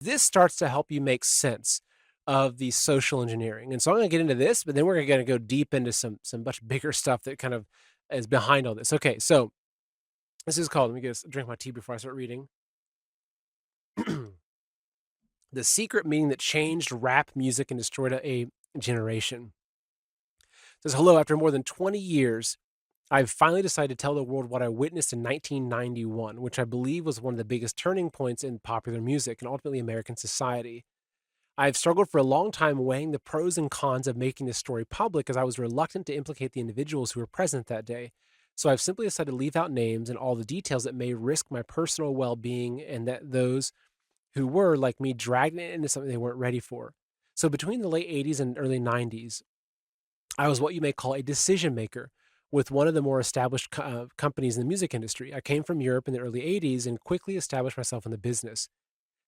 This starts to help you make sense of the social engineering. And so I'm going to get into this, but then we're going to go deep into some much bigger stuff that kind of is behind all this. Okay, so this is called. Let me get drink my tea before I start reading. The secret meaning that changed rap music and destroyed a generation. It says hello. After more than 20 years, I've finally decided to tell the world what I witnessed in 1991, which I believe was one of the biggest turning points in popular music and ultimately American society. I've struggled for a long time weighing the pros and cons of making this story public as I was reluctant to implicate the individuals who were present that day. So I've simply decided to leave out names and all the details that may risk my personal well being and that those who were, like me, dragged it into something they weren't ready for. So between the late 80s and early 90s, I was what you may call a decision maker with one of the more established companies in the music industry. I came from Europe in the early 80s and quickly established myself in the business.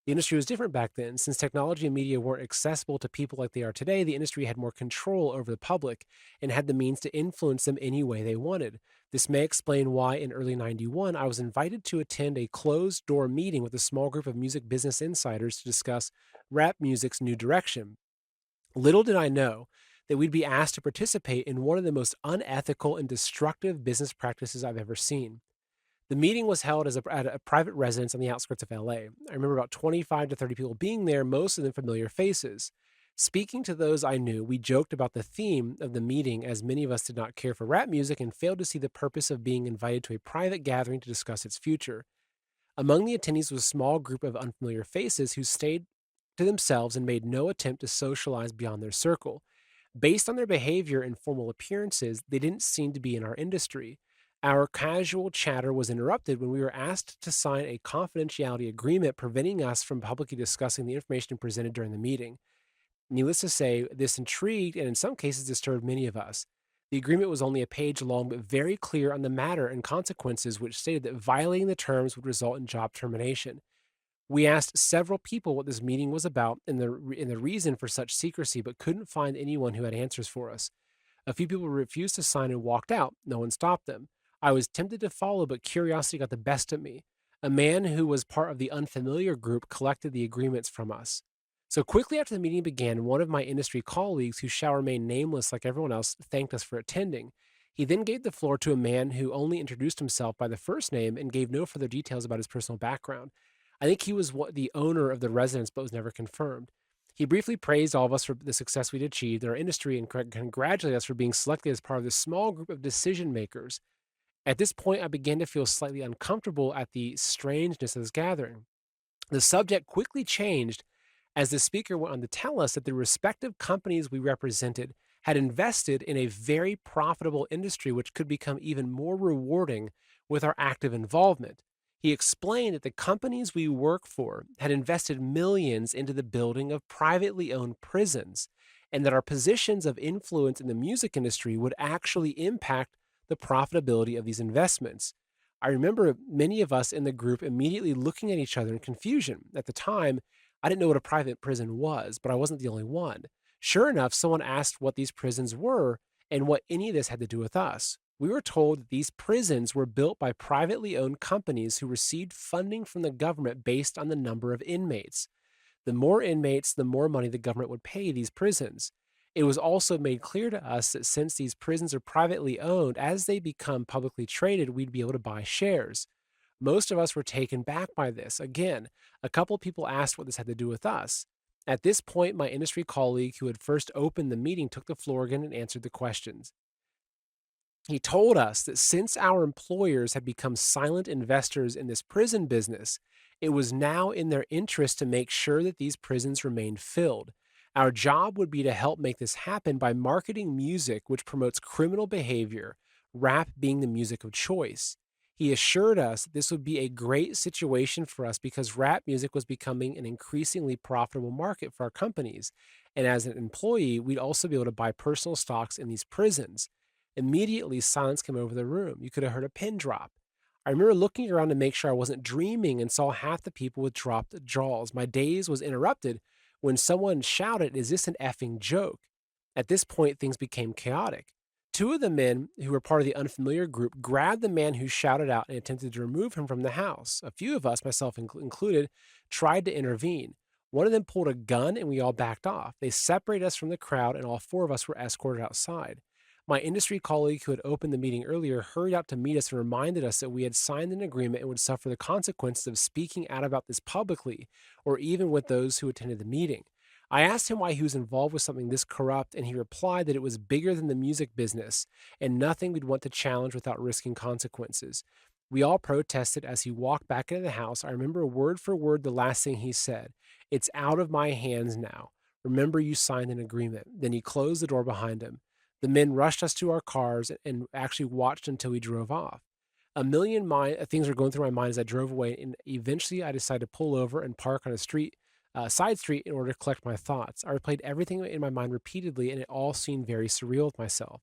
The industry was different back then. Since technology and media weren't accessible to people like they are today, the industry had more control over the public and had the means to influence them any way they wanted. This may explain why in early 91 I was invited to attend a closed door meeting with a small group of music business insiders to discuss rap music's new direction. Little did I know that we'd be asked to participate in one of the most unethical and destructive business practices I've ever seen. The meeting was held at a private residence on the outskirts of LA. I remember about 25 to 30 people being there, most of them familiar faces. Speaking to those I knew, we joked about the theme of the meeting as many of us did not care for rap music and failed to see the purpose of being invited to a private gathering to discuss its future. Among the attendees was a small group of unfamiliar faces who stayed to themselves and made no attempt to socialize beyond their circle. Based on their behavior and formal appearances, they didn't seem to be in our industry. Our casual chatter was interrupted when we were asked to sign a confidentiality agreement preventing us from publicly discussing the information presented during the meeting. Needless to say, this intrigued and in some cases disturbed many of us. The agreement was only a page long but very clear on the matter and consequences, which stated that violating the terms would result in job termination. We asked several people what this meeting was about and the reason for such secrecy, but couldn't find anyone who had answers for us. A few people refused to sign and walked out. No one stopped them. I was tempted to follow, but curiosity got the best of me. A man who was part of the unfamiliar group collected the agreements from us. So quickly after the meeting began, one of my industry colleagues, who shall remain nameless like everyone else, thanked us for attending. He then gave the floor to a man who only introduced himself by the first name and gave no further details about his personal background. I think he was the owner of the residence, but was never confirmed. He briefly praised all of us for the success we'd achieved in our industry and congratulated us for being selected as part of this small group of decision makers. At this point, I began to feel slightly uncomfortable at the strangeness of this gathering. The subject quickly changed as the speaker went on to tell us that the respective companies we represented had invested in a very profitable industry which could become even more rewarding with our active involvement. He explained that the companies we work for had invested millions into the building of privately owned prisons, and that our positions of influence in the music industry would actually impact the profitability of these investments. I remember many of us in the group immediately looking at each other in confusion. At the time, I didn't know what a private prison was, but I wasn't the only one. Sure enough, someone asked what these prisons were and what any of this had to do with us. We were told that these prisons were built by privately owned companies who received funding from the government based on the number of inmates. The more inmates, the more money the government would pay these prisons. It was also made clear to us that since these prisons are privately owned, as they become publicly traded, we'd be able to buy shares. Most of us were taken back by this. Again, a couple of people asked what this had to do with us. At this point, my industry colleague who had first opened the meeting took the floor again and answered the questions. He told us that since our employers had become silent investors in this prison business, it was now in their interest to make sure that these prisons remained filled. Our job would be to help make this happen by marketing music which promotes criminal behavior, rap being the music of choice. He assured us that this would be a great situation for us because rap music was becoming an increasingly profitable market for our companies. And as an employee, we'd also be able to buy personal stocks in these prisons. Immediately, silence came over the room. You could have heard a pin drop. I remember looking around to make sure I wasn't dreaming and saw half the people with dropped jaws. My daze was interrupted when someone shouted, "Is this an effing joke?" At this point, things became chaotic. Two of the men who were part of the unfamiliar group grabbed the man who shouted out and attempted to remove him from the house. A few of us, myself included, tried to intervene. One of them pulled a gun and we all backed off. They separated us from the crowd and all four of us were escorted outside. My industry colleague who had opened the meeting earlier hurried out to meet us and reminded us that we had signed an agreement and would suffer the consequences of speaking out about this publicly or even with those who attended the meeting. I asked him why he was involved with something this corrupt, and he replied that it was bigger than the music business and nothing we'd want to challenge without risking consequences. We all protested as he walked back into the house. I remember word for word the last thing he said. It's out of my hands now. Remember, you signed an agreement. Then he closed the door behind him. The men rushed us to our cars and actually watched until we drove off. A million things were going through my mind as I drove away, and eventually I decided to pull over and park on a side street in order to collect my thoughts. I replayed everything in my mind repeatedly, and it all seemed very surreal with myself.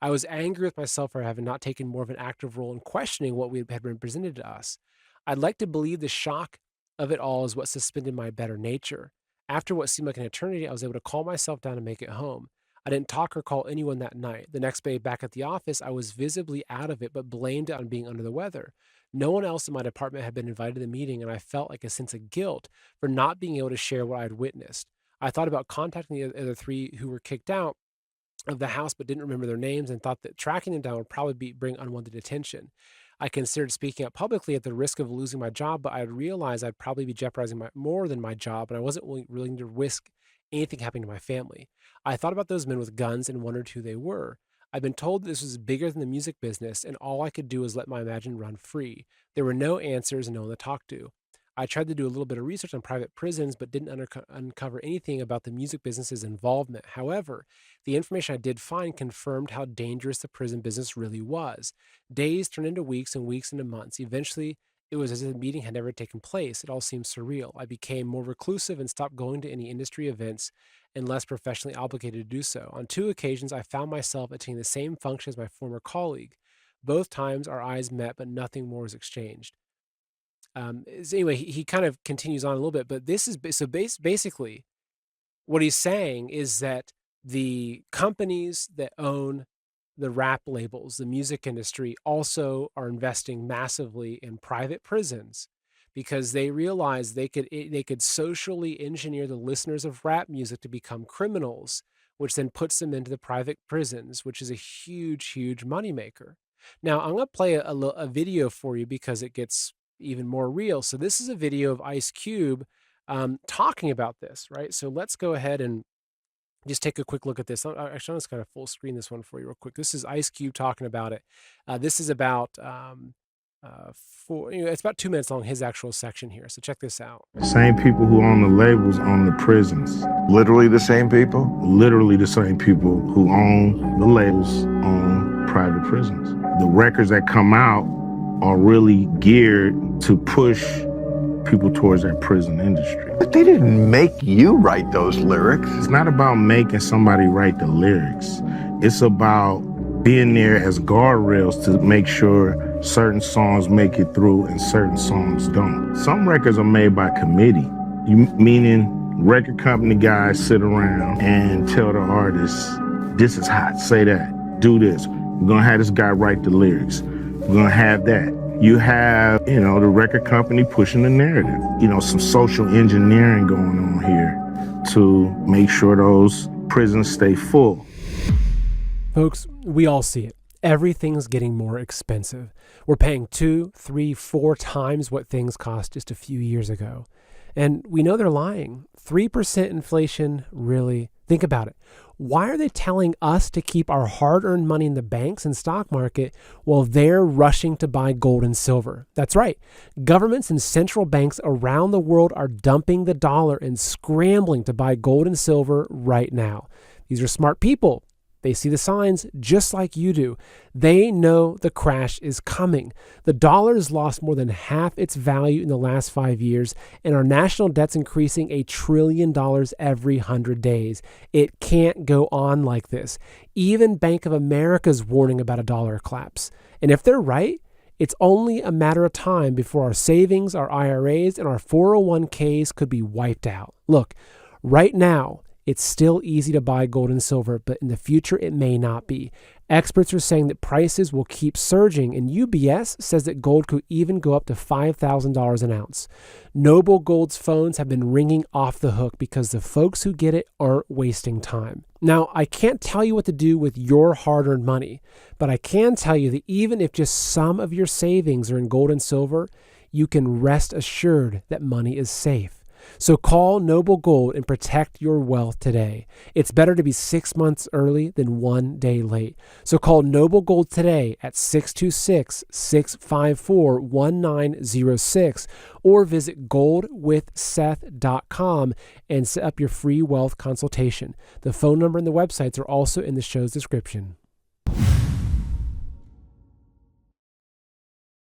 I was angry with myself for having not taken more of an active role in questioning what we had been presented to us. I'd like to believe the shock of it all is what suspended my better nature. After what seemed like an eternity, I was able to calm myself down and make it home. I didn't talk or call anyone that night. The next day, back at the office, I was visibly out of it, but blamed it on being under the weather. No one else in my department had been invited to the meeting, and I felt like a sense of guilt for not being able to share what I had witnessed. I thought about contacting the other three who were kicked out of the house but didn't remember their names and thought that tracking them down would probably bring unwanted attention. I considered speaking out publicly at the risk of losing my job, but I realized I'd probably be jeopardizing more than my job, and I wasn't willing to risk anything happening to my family. I thought about those men with guns and wondered who they were. I'd been told this was bigger than the music business, and all I could do was let my imagination run free. There were no answers and no one to talk to. I tried to do a little bit of research on private prisons, but didn't uncover anything about the music business's involvement. However, the information I did find confirmed how dangerous the prison business really was. Days turned into weeks and weeks into months. Eventually, it was as if the meeting had never taken place. It all seemed surreal. I became more reclusive and stopped going to any industry events and less professionally obligated to do so. On 2 occasions, I found myself attending the same function as my former colleague. Both times, our eyes met, but nothing more was exchanged. Anyway, he kind of continues on a little bit, but this is basically what he's saying is that the companies that own the rap labels, the music industry, also are investing massively in private prisons because they realize they could socially engineer the listeners of rap music to become criminals, which then puts them into the private prisons, which is a huge moneymaker. Now, I'm going to play a video for you because it gets even more real. So this is a video of Ice Cube talking about this, right? So let's go ahead and just take a quick look at this. Actually, I'm just going to full screen this one for you real quick. This is Ice Cube talking about it. This is about it's about 2 minutes long, his actual section here. So check this out. Same people who own the labels own the prisons. Literally the same people? Literally the same people who own the labels own private prisons. The records that come out are really geared to push people towards that prison industry. But they didn't make you write those lyrics. It's not about making somebody write the lyrics. It's about being there as guardrails to make sure certain songs make it through and certain songs don't. Some records are made by committee, meaning record company guys sit around and tell the artists, this is hot, say that, do this. We're gonna have this guy write the lyrics. We're gonna have that. You have, the record company pushing the narrative. Some social engineering going on here to make sure those prisons stay full. Folks, we all see it. Everything's getting more expensive. We're paying 2, 3, 4 times what things cost just a few years ago. And we know they're lying. 3% inflation, really? Think about it. Why are they telling us to keep our hard-earned money in the banks and stock market while they're rushing to buy gold and silver? That's right. Governments and central banks around the world are dumping the dollar and scrambling to buy gold and silver right now. These are smart people. They see the signs just like you do. They know the crash is coming. The dollar has lost more than half its value in the last 5 years, and our national debt's increasing $1 trillion every 100 days. It can't go on like this. Even Bank of America is warning about a dollar collapse. And if they're right, it's only a matter of time before our savings, our IRAs, and our 401ks could be wiped out. Look, right now, it's still easy to buy gold and silver, but in the future, it may not be. Experts are saying that prices will keep surging, and UBS says that gold could even go up to $5,000 an ounce. Noble Gold's phones have been ringing off the hook because the folks who get it aren't wasting time. Now, I can't tell you what to do with your hard-earned money, but I can tell you that even if just some of your savings are in gold and silver, you can rest assured that money is safe. So call Noble Gold and protect your wealth today. It's better to be 6 months early than 1 day late. So call Noble Gold today at 626-654-1906 or visit goldwithseth.com and set up your free wealth consultation. The phone number and the websites are also in the show's description.